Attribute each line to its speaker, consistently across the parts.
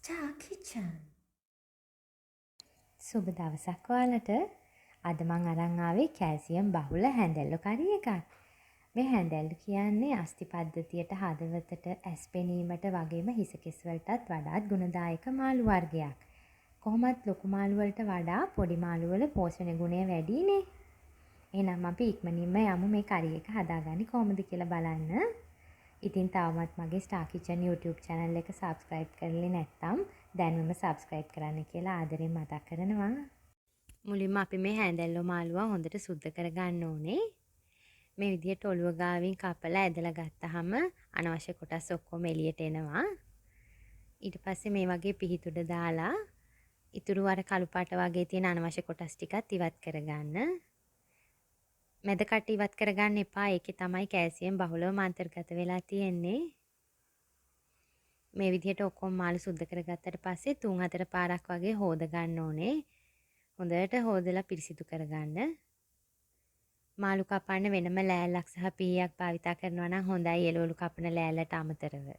Speaker 1: Star Kitchen. සුබ දවසක් ඔයාලට. අද මං අරන් ආවේ කැල්සියම් බහුල හැඳැල්ලු කරි එකක්. මේ හැඳැල්ලු කියන්නේ අස්ථි පද්ධතියට හදවතට ඇස් පෙනීමට වගේම හිස කෙස් වලටත් වඩාත් ගුණදායක මාළු වර්ගයක්. කොහොමත් ලොකු මාළු වලට වඩා පොඩි මාළු වල පෝෂණ ගුණය වැඩිනේ. එහෙනම් අපි ඉක්මනින්ම යමු මේ කරි එක හදාගන්නේ කොහොමද කියලා බලන්න. ඉතින් තවමත් මගේ Star Kitchen YouTube channel එක subscribe කරලා නැත්නම් දැන්වම subscribe කරන්න කියලා ආදරෙන් මතක් කරනවා. මුලින්ම අපි මේ හැඳැල්ලු මාළුව හොඳට සුද්ධ කරගන්න ඕනේ. මේ විදිහට ඔළුව ගාවින් කපලා ඇදලා ගත්තාම අනවශ්‍ය කොටස් ඔක්කොම එළියට එනවා. ඊට පස්සේ මේ වගේ පිහිටුඩ දාලා ඉතුරු අර කළු පාට වගේ තියෙන අනවශ්‍ය කොටස් ටිකත් ඉවත් කරගන්න. මැද කට ඉවත් කරගන්න එපා. ඒකේ තමයි කැල්සියම් බහුලවම අන්තර්ගත වෙලා තියෙන්නේ. මේ විදිහට ඔක්කොම මාළු සුද්ධ කරගත්තට පස්සේ 3-4 පාරක් වගේ හොද ගන්න ඕනේ. හොඳට හොදලා පිරිසිදු කරගන්න. මාළු කපන්න වෙනම ලෑල්ලක් සහ පීයක් භාවිතා කරනවා නම් හොඳයි එළවලු කපන ලෑල්ලට අමතරව.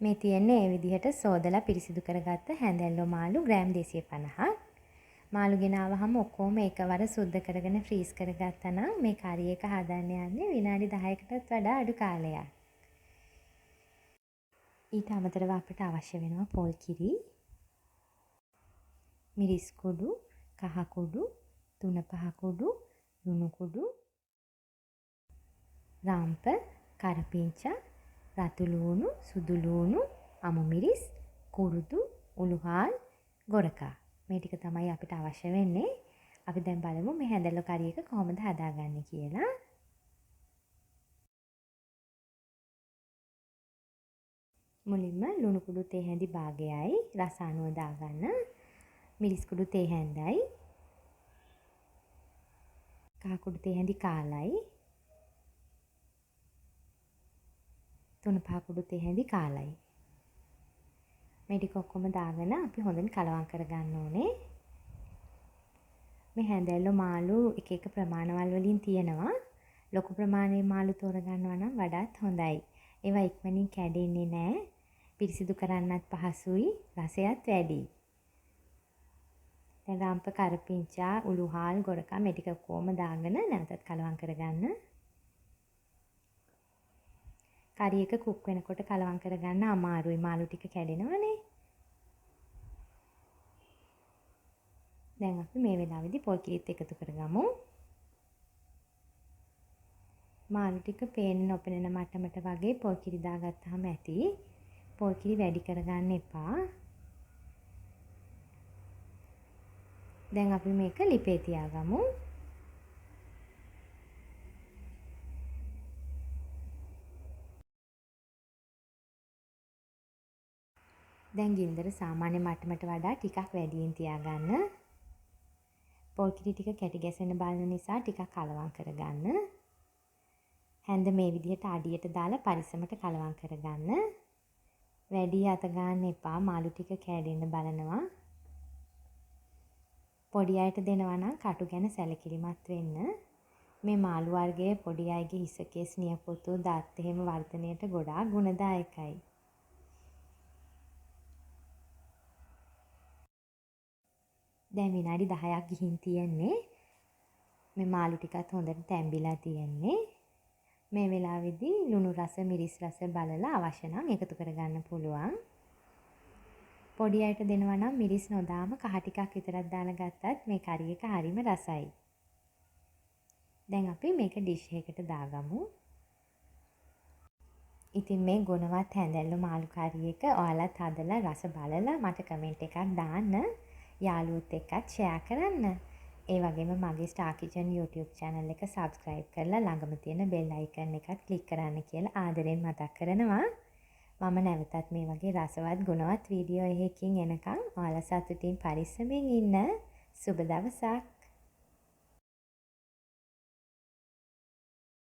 Speaker 1: මේ තියෙන්නේ මේ විදිහට සෝදලා පිරිසිදු කරගත්ත හැඳැල්ලු මාළු ග්‍රෑම් 250ක්. මාළු ගෙනාවහම ඔක්කොම එකවර සුද්ධ කරගෙන ෆ්‍රීස් කරගත්තා නම් මේ කරි එක හදන්න යන්නේ විනාඩි 10කටත් වඩා අඩු කාලයක්. ඊට අමතරව අපිට අවශ්‍ය වෙනවා පොල් කිරි, මිරිස් කුඩු, කහ කුඩු, තුන පහ කුඩු, ලුණු කුඩු, රම්ප, කරපිංචා, රතු ලූණු, සුදු ලූණු, අමු මිරිස්, කුරුදු, උළුහාල්, ගොරකා. මේ ටික තමයි අපිට අවශ්‍ය වෙන්නේ. අපි දැන් බලමු මේ හැඳැල්ලු කරි එක කොහොමද හදාගන්නේ කියලා. මුලින්ම ලුණු කුඩු තේ හැඳි භාගයයි රස අනුව දාගන්න. මිරිස් කුඩු තේ හැඳයි. කහ කුඩු තේ හැඳි කාලයි. තුන පහ කුඩු තේ හැඳි කාලයි. මේ ටික ඔක්කොම දාගෙන අපි හොඳින් කලවම් කරගන්න ඕනේ. මේ හැඳැල්ලු මාළු එක එක ප්‍රමාණවල වලින් තියෙනවා. ලොකු ප්‍රමාණයේ මාළු තෝරගන්නවා නම් වඩාත් හොඳයි. ඒවා ඉක්මනින් කැඩෙන්නේ නැහැ. පිරිසිදු කරන්නත් පහසුයි, රසයත් වැඩි. දැන් රම්ප, කරපිංචා, උළුහාල්, ගොරකා මේ ටික කොහොම දාගෙන නැවතත් කලවම් කරගන්න. කරි එක කුක් වෙනකොට කලවම් කරගන්න අමාරුයි. මාළු ටික කැඩෙනවනේ. දැන් අපි මේ වෙලාවේදී පොල් කිරිත් එකතු කරගමු. මාළු ටික පේන්න නොපෙනෙන මට්ටමට වගේ පොල් කිරි දාගත්තාම ඇති. පොල් කිරි වැඩි කරගන්න එපා. දැන් අපි මේක ලිපේ තියාගමු. දැන් ගින්දර සාමාන්‍ය මට්ටමට වඩා ටිකක් වැඩියෙන් තියාගන්න. පොල් කිරි ටික කැටි ගැසෙන බලන නිසා ටිකක් කලවම් කරගන්න. හැන්ද මේ විදිහට අඩියට දාලා පරිස්සමට කලවම් කරගන්න. වැඩි අත ගන්න එපා. මාළු ටික කැඩෙන්න බලනවා. පොඩි අයට දෙනවා නම් කටු ගැන සැලකිලිමත් වෙන්න. මේ මාළු වර්ගයේ පොඩි අයගේ හිස කෙස් නියපොතු දත් එහෙම වර්ධනයට ගොඩාක් ගුණදායකයි. දැන් විනාඩි 10ක් ගිහින් තියෙන්නේ. මේ මාළු ටිකත් හොඳට තැම්බිලා තියෙන්නේ. මේ වෙලාවේදී ලුණු රස, මිරිස් රස බලලා අවශ්‍ය නම් එකතු කරගන්න පුළුවන්. පොඩි අයට දෙනවා නම් මිරිස් නොදාම කහ ටිකක් විතරක් දාලා ගත්තත් මේ කරි එක හරිම රසයි. දැන් අපි මේක ඩිෂ් එකකට දාගමු. ඉතින් මේ ගුණවත් හැඳැල්ලු මාළු කරි එක ඔයාලත් හදලා රස බලලා මට කමෙන්ට් එකක් දාන්න. යාළුවොත් එක්කත් ෂෙයා කරන්න. ඒ වගේම මගේ Star Kitchen YouTube channel එක subscribe කරලා ළඟම තියෙන bell icon එකත් click කරන්න කියලා ආදරෙන් මතක් කරනවා. මම නැවතත් මේ වගේ රසවත් ගුණවත් වීඩියෝ එකකින් එනකම් ඔයාලා සතුටින් පරිස්සමෙන් ඉන්න. සුබ දවසක්.